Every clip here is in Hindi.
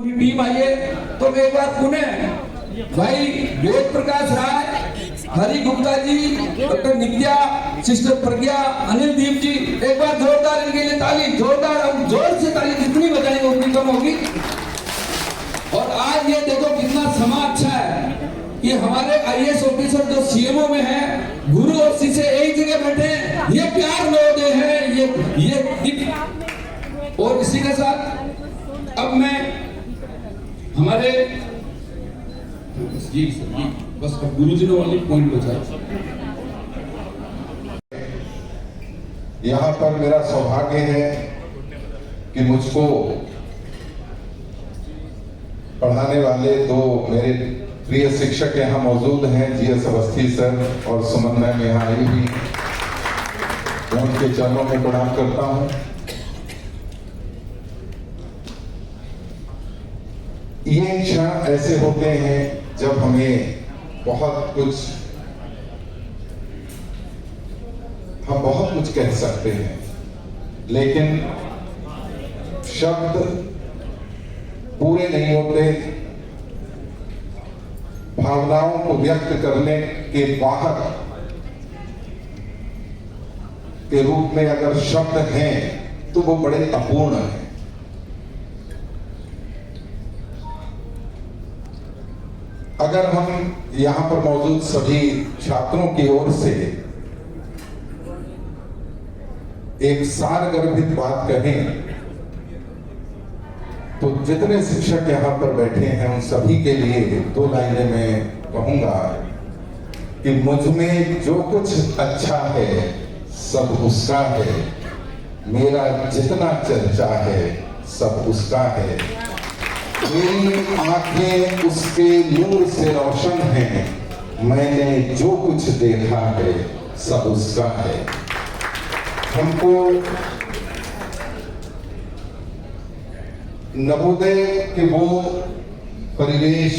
टीम आई है तो एक बार पुनः भाई वेद प्रकाश राय, हरि गुप्ता जी, डॉक्टर नित्या, सिस्टर प्रज्ञा, अनिल दीप जी, एक बार जोरदार इनके लिए ताली, जोरदार, हम जोर से ताली जितनी बजाएंगे उतनी कम होगी। और आज ये देखो कितना समा अच्छा है कि हमारे आईएएस ऑफिसर जो सीएमओ में है, गुरु और शिष्य एक जगह बैठे हैं, ये प्यार नवोदय है, ये और इसी के साथ अब मैं हमारे जी बस गुरुजी ने वाली पॉइंट बचा। यहाँ पर मेरा सौभाग्य है कि मुझको पढ़ाने वाले दो मेरे प्रिय शिक्षक यहाँ मौजूद हैं, जीएस अवस्थी सर और सुमन मैम यहाँ आई हुई। मैं उनके चरणों में प्रणाम करता हूँ। ये क्षण ऐसे होते हैं जब हमें हम बहुत कुछ कह सकते हैं, लेकिन शब्द पूरे नहीं होते। भावनाओं को व्यक्त करने के बाहर के रूप में अगर शब्द हैं तो वो बड़े अपूर्ण हैं। अगर हम यहां पर मौजूद सभी छात्रों की ओर से एक सारगर्भित बात कहें तो जितने शिक्षक यहां पर बैठे हैं उन सभी के लिए दो लाइनें मैं कहूंगा कि मुझ में जो कुछ अच्छा है सब उसका है, मेरा जितना चर्चा है सब उसका है, मेरी आंखें उसके नूर से रोशन हैं, मैंने जो कुछ देखा है सब उसका है। हमको नवोदय के वो परिवेश,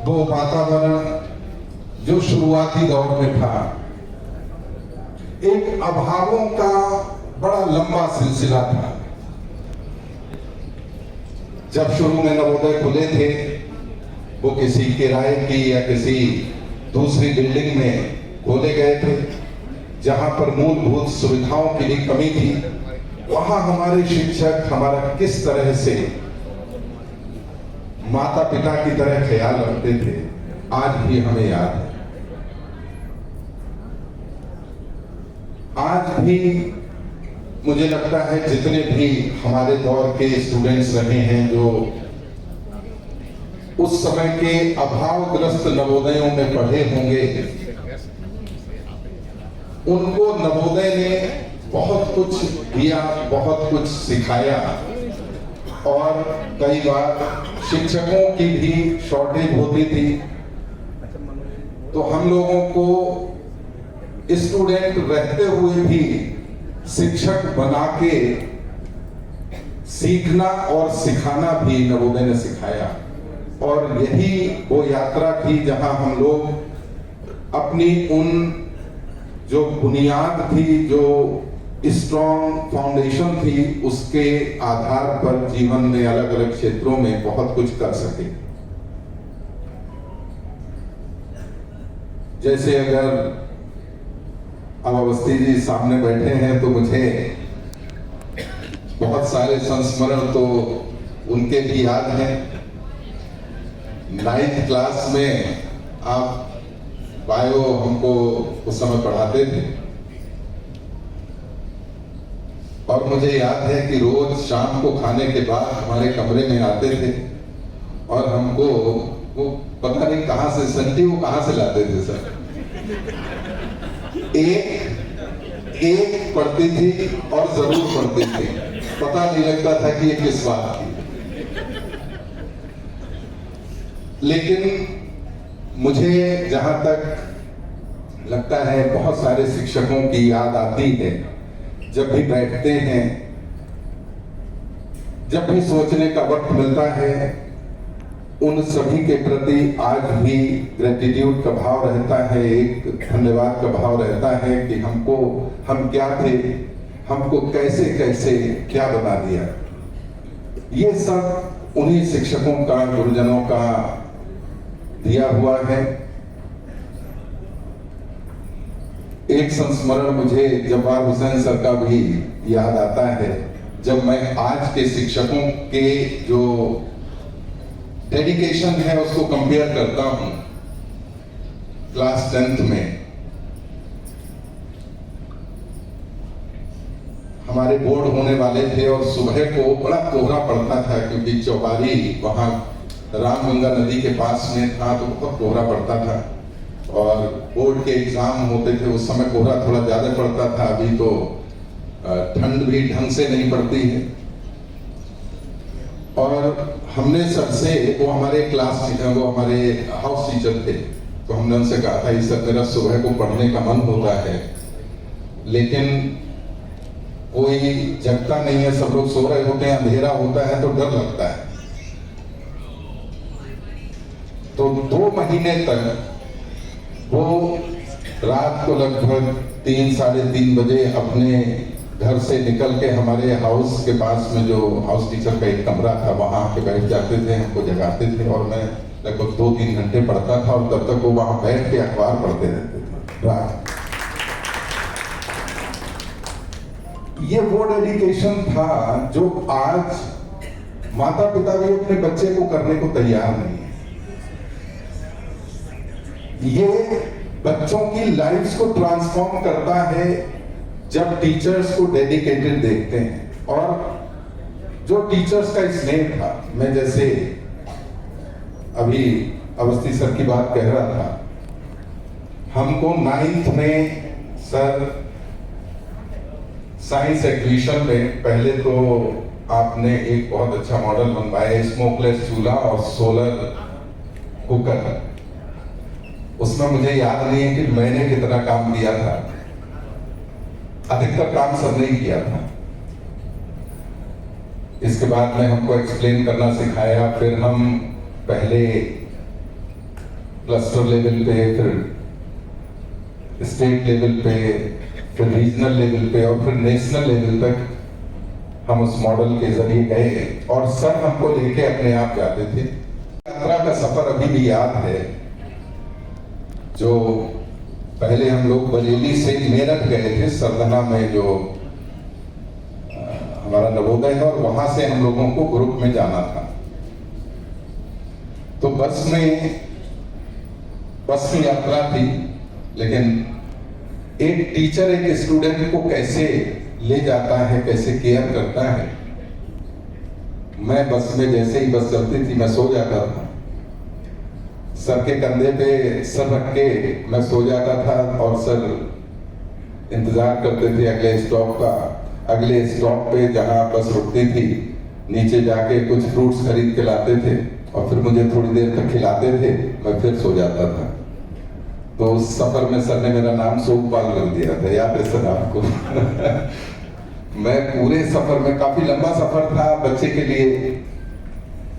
वो वातावरण जो शुरुआती दौर में था, एक अभावों का बड़ा लंबा सिलसिला था। जब शुरू में नवोदय खुले थे वो किसी किराए की या किसी दूसरी बिल्डिंग में खोले गए थे, जहां पर मूलभूत सुविधाओं की भी कमी थी। वहां हमारे शिक्षक हमारा किस तरह से माता पिता की तरह ख्याल रखते थे, आज भी हमें याद है। आज भी मुझे लगता है जितने भी हमारे दौर के स्टूडेंट्स रहे हैं जो उस समय के अभावग्रस्त नवोदयों में पढ़े होंगे, उनको नवोदय ने बहुत कुछ दिया, बहुत कुछ सिखाया। और कई बार शिक्षकों की भी शॉर्टेज होती थी, तो हम लोगों को स्टूडेंट रहते हुए भी शिक्षक बना के सीखना और सिखाना भी नवोदय ने सिखाया। और यही वो यात्रा थी जहां हम लोग अपनी उन जो बुनियाद थी, जो स्ट्रॉन्ग फाउंडेशन थी, उसके आधार पर जीवन में अलग अलग क्षेत्रों में बहुत कुछ कर सके। जैसे अगर अब अवस्थी जी सामने बैठे हैं तो मुझे बहुत सारे संस्मरण तो उनके भी याद हैं। 9th क्लास में आप बायो हमको उस समय पढ़ाते थे और मुझे याद है कि रोज शाम को खाने के बाद हमारे कमरे में आते थे और हमको वो पता नहीं कहां से संटी वो कहां से लाते थे सर, एक पढ़ती थी और जरूर पढ़ती थी, पता नहीं लगता था कि ये किस बात की। लेकिन मुझे जहां तक लगता है बहुत सारे शिक्षकों की याद आती है जब भी बैठते हैं, जब भी सोचने का वक्त मिलता है, उन सभी के प्रति आज भी ग्रेटिट्यूड का भाव रहता है, एक धन्यवाद का भाव रहता है कि हम क्या थे, हमको कैसे कैसे क्या बना दिया। ये सब उन्हीं शिक्षकों का, गुरुजनों का दिया हुआ है। एक संस्मरण मुझे जब्बार हुसैन सर का भी याद आता है, जब मैं आज के शिक्षकों के जो डेडिकेशन है उसको कंपेयर करता हूं। क्लास 10th में हमारे बोर्ड होने वाले थे और सुबह को बड़ा कोहरा पड़ता था, क्योंकि चौबारी वहां रामगंगा नदी के पास में था, तो बहुत कोहरा पड़ता था और बोर्ड के एग्जाम होते थे। उस समय कोहरा थोड़ा ज्यादा पड़ता था, अभी तो ठंड भी ढंग से नहीं पड़ती है। और हमने सर से, वो हमारे वो हमारे हाउस टीचर थे, तो हमने उनसे कहा था, सर मेरा सुबह को पढ़ने का मन होता है लेकिन कोई जगता नहीं है, सब लोग सो रहे होते हैं, अंधेरा होता है तो डर लगता है। तो 2 महीने तक वो रात को लगभग 3 साढ़े 3 बजे अपने घर से निकल के हमारे हाउस के पास में, जो हाउस टीचर का एक कमरा था, वहां के बैठ जाते थे, हमको जगाते थे और मैं लगभग 2-3 घंटे पढ़ता था और तब तक वो वहां बैठ के अखबार पढ़ते रहते थे रात। ये वो डेडिकेशन था जो आज माता पिता भी अपने बच्चे को करने को तैयार नहीं है। ये बच्चों की लाइफ्स को ट्रांसफॉर्म करता है जब टीचर्स को डेडिकेटेड देखते हैं। और जो टीचर्स का स्नेह था, मैं जैसे अभी अवस्थी सर की बात कह रहा था, हमको 9th में सर साइंस एग्जीबिशन में पहले तो आपने एक बहुत अच्छा मॉडल बनवाया, स्मोकलेस चूल्हा और सोलर कुकर। उसमें मुझे याद नहीं है कि मैंने कितना काम किया था, अधिकतर काम सर ने किया था। इसके बाद में हमको एक्सप्लेन करना सिखाया, फिर हम पहले क्लस्टर लेवल पे, फिर स्टेट लेवल पे, फिर रीजनल लेवल पे और फिर नेशनल लेवल तक हम उस मॉडल के जरिए गए और सर हमको लेके अपने आप जाते थे। यात्रा का सफर अभी भी याद है, जो पहले हम लोग बरेली से मेरठ गए थे, सरदना में जो हमारा नवोदय है, और वहां से हम लोगों को ग्रुप में जाना था। तो बस में यात्रा थी, लेकिन एक टीचर एक स्टूडेंट को कैसे ले जाता है, कैसे केयर करता है। मैं बस में जैसे ही बस चलती थी मैं सो जाता था, सर के कंधे पे सर रख के मैं सो जाता था और सर इंतजार करते थे अगले स्टॉप का। अगले स्टॉप पे जहां बस रुकती थी, नीचे जाके कुछ फ्रूट्स खरीद के लाते थे और फिर मुझे थोड़ी देर तक खिलाते थे, मैं फिर सो जाता था। तो उस सफर में सर ने मेरा नाम सोमपाल रख दिया था, याद है सर आपको? मैं पूरे सफर में, काफी लंबा सफर था बच्चे के लिए,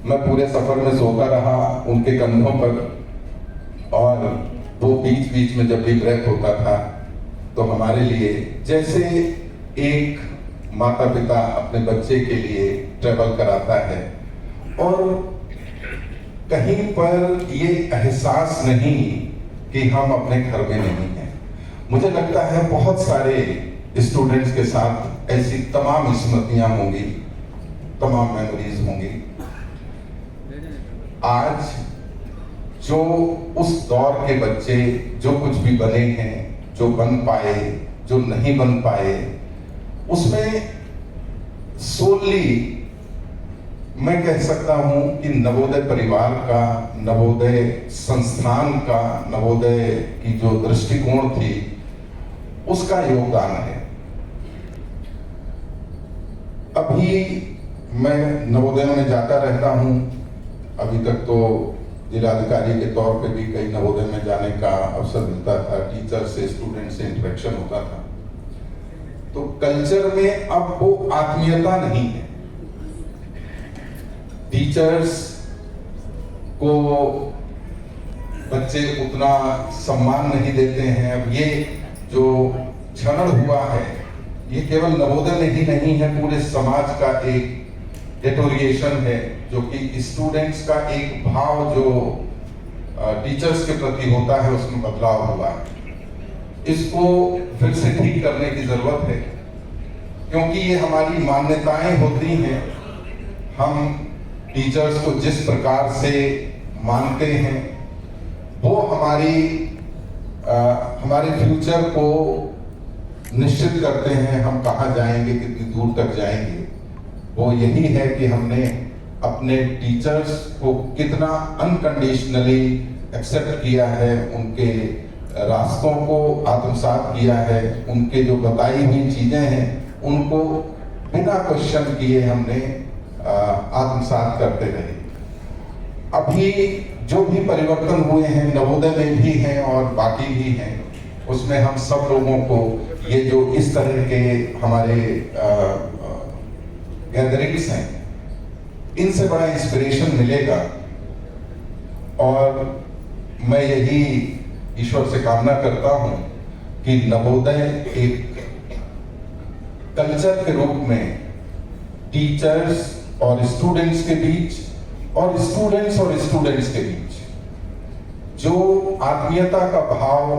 मैं पूरे सफर में सोता रहा उनके कंधों पर। और वो बीच बीच में जब भी ब्रेक होता था तो हमारे लिए, जैसे एक माता पिता अपने बच्चे के लिए ट्रेवल कराता है और कहीं पर ये एहसास नहीं कि हम अपने घर में नहीं हैं। मुझे लगता है बहुत सारे स्टूडेंट्स के साथ ऐसी तमाम स्मृतियां होंगी, तमाम मेमोरीज होंगी। आज जो उस दौर के बच्चे जो कुछ भी बने हैं, जो बन पाए, जो नहीं बन पाए, उसमें सोली मैं कह सकता हूं कि नवोदय परिवार का, नवोदय संस्थान का, नवोदय की जो दृष्टिकोण थी उसका योगदान है। अभी मैं नवोदय में जाता रहता हूं, अभी तक तो जिलाधिकारी के तौर पे भी कई नवोदय में जाने का अवसर मिलता था, टीचर से, स्टूडेंट से इंटरेक्शन होता था। तो कल्चर में अब वो आत्मीयता नहीं है, टीचर्स को बच्चे उतना सम्मान नहीं देते हैं। अब ये जो क्षरण हुआ है, ये केवल नवोदय में ही नहीं है, पूरे समाज का एक डिटोरिएशन है, जो कि स्टूडेंट्स का एक भाव जो टीचर्स के प्रति होता है उसमें बदलाव हुआ है। इसको फिर से ठीक करने की जरूरत है, क्योंकि ये हमारी मान्यताएं होती हैं। हम टीचर्स को जिस प्रकार से मानते हैं वो हमारे फ्यूचर को निश्चित करते हैं। हम कहाँ जाएंगे, कितनी दूर तक जाएंगे, वो यही है कि हमने अपने टीचर्स को कितना अनकंडीशनली एक्सेप्ट किया है, उनके रास्तों को आत्मसात किया है, उनके जो बताई हुई चीजें हैं उनको बिना क्वेश्चन किए हमने आत्मसात करते रहे। अभी जो भी परिवर्तन हुए हैं नवोदय में भी हैं और बाकी भी हैं, उसमें हम सब लोगों को ये जो इस तरह के हमारे गैदरिंग्स हैं, इनसे बड़ा इंस्पिरेशन मिलेगा। और मैं यही ईश्वर से कामना करता हूं कि नवोदय एक कल्चर के रूप में टीचर्स और स्टूडेंट्स के बीच और स्टूडेंट्स के बीच जो आत्मीयता का भाव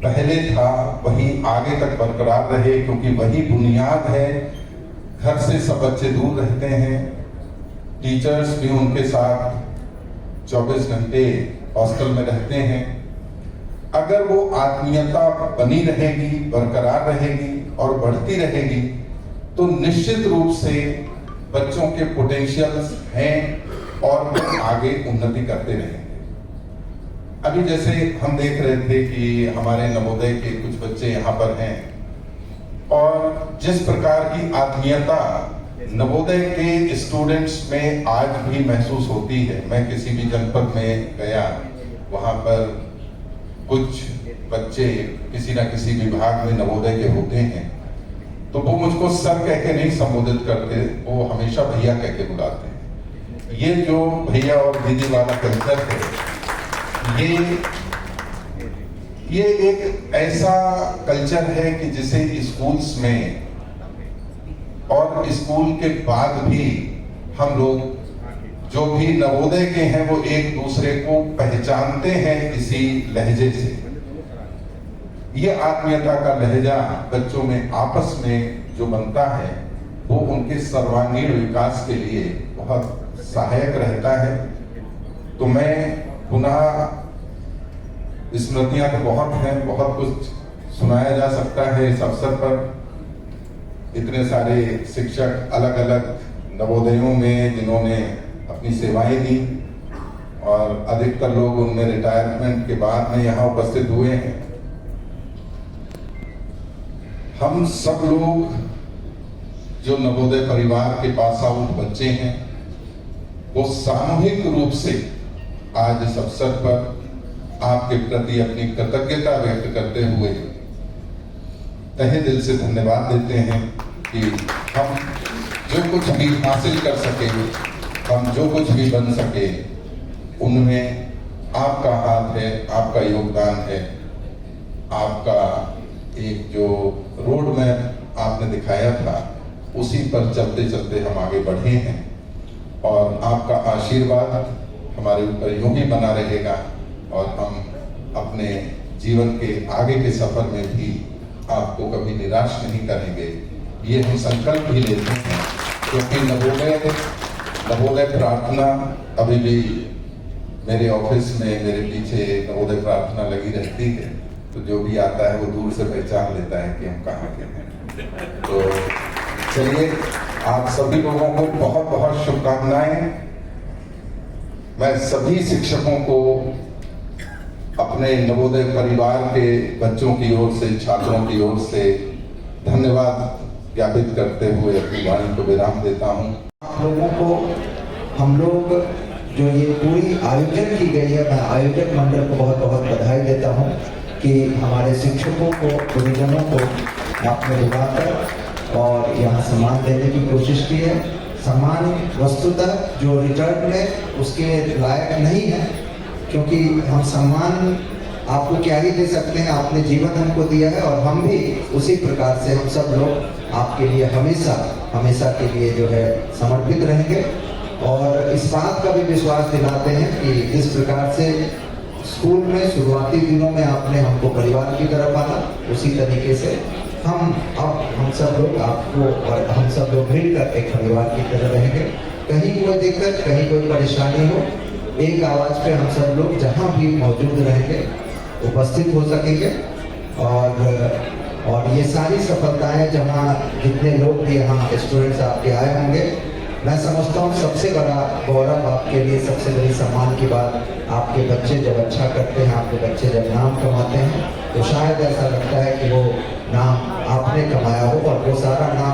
पहले था वही आगे तक बरकरार रहे, क्योंकि वही बुनियाद है। घर से सब बच्चे दूर रहते हैं, टीचर्स भी उनके साथ 24 घंटे हॉस्टल में रहते हैं। अगर वो आत्मीयता बनी रहेगी, बरकरार रहेगी और बढ़ती रहेगी, तो निश्चित रूप से बच्चों के पोटेंशियल्स हैं और वो आगे उन्नति करते रहेंगे। अभी जैसे हम देख रहे थे कि हमारे नवोदय के कुछ बच्चे यहाँ पर हैं, और जिस प्रकार की आत्मीयता नवोदय के स्टूडेंट्स में आज भी महसूस होती है। मैं किसी भी जनपद में गया, वहाँ पर कुछ बच्चे किसी ना किसी विभाग में नवोदय के होते हैं, तो वो मुझको सर कह के नहीं संबोधित करते, वो हमेशा भैया कह के बुलाते हैं। ये जो भैया और दीदी वाला कल्चर है, ये एक ऐसा कल्चर है कि जिसे स्कूल्स में और स्कूल के बाद भी हम लोग जो भी नवोदय के हैं वो एक दूसरे को पहचानते हैं इसी लहजे से। ये आत्मीयता का लहजा बच्चों में आपस में जो बनता है वो उनके सर्वांगीण विकास के लिए बहुत सहायक रहता है। तो मैं पुनः, स्मृतियां तो बहुत हैं, बहुत कुछ सुनाया जा सकता है इस अवसर पर। इतने सारे शिक्षक अलग अलग नवोदयों में जिन्होंने अपनी सेवाएं दी, और अधिकतर लोग उनमें रिटायरमेंट के बाद में यहाँ उपस्थित हुए हैं। हम सब लोग जो नवोदय परिवार के पास आउट बच्चे हैं, वो सामूहिक रूप से आज इस अवसर पर आपके प्रति अपनी कृतज्ञता व्यक्त करते हुए तहे दिल से धन्यवाद देते हैं कि हम जो कुछ भी हासिल कर सके, हम जो कुछ भी बन सके, उनमें आपका हाथ है, आपका योगदान है। आपका एक जो रोड मैप आपने दिखाया था, उसी पर चलते चलते हम आगे बढ़े हैं, और आपका आशीर्वाद हमारे ऊपर यूं ही बना रहेगा, और हम अपने जीवन के आगे के सफर में भी आपको कभी निराश नहीं करेंगे। ये हम संकल्प भी लेते हैं, क्योंकि नवोदय प्रार्थना अभी भी मेरे ऑफिस में मेरे पीछे नवोदय प्रार्थना लगी रहती है, तो जो भी आता है वो दूर से पहचान लेता है कि हम कहाँ के हैं। तो चलिए, आप सभी लोगों को बहुत बहुत शुभकामनाएं। मैं सभी शिक्षकों को अपने नवोदय परिवार के बच्चों की ओर से, छात्रों की ओर से धन्यवाद ज्ञापित करते हुए अपनी वाणी को विराम देता हूँ। आप लोगों को हम लोग जो ये पूरी आयोजन की गई है, मैं आयोजक मंडल को बहुत बहुत बधाई देता हूँ कि हमारे शिक्षकों को, गुरुजनों को आपने बुलाकर और यहाँ सम्मान देने की कोशिश की है। सम्मान वस्तुतः जो रिटर्न में उसके लायक नहीं है, क्योंकि हम सम्मान आपको क्या ही दे सकते हैं, आपने जीवन हमको दिया है और हम भी उसी प्रकार से हम सब लोग आपके लिए हमेशा हमेशा के लिए जो है समर्पित रहेंगे। और इस बात का भी विश्वास दिलाते हैं कि जिस प्रकार से स्कूल में शुरुआती दिनों में आपने हमको परिवार की तरफ आना, उसी तरीके से हम सब लोग आपको और हम सब लोग मिलकर एक परिवार की तरह रहेंगे। कहीं कोई दिक्कत, कहीं कोई परेशानी हो, एक आवाज पे हम सब लोग जहां भी मौजूद रहेंगे उपस्थित हो सकेंगे। और ये सारी सफलताएं जहां जितने लोग भी यहाँ स्टूडेंट्स आपके आए होंगे, मैं समझता हूँ सबसे बड़ा गौरव आपके लिए, सबसे बड़ी सम्मान की बात, आपके बच्चे जब अच्छा करते हैं, आपके बच्चे जब नाम कमाते हैं, तो शायद ऐसा लगता है कि वो नाम आपने कमाया हो और वो सारा नाम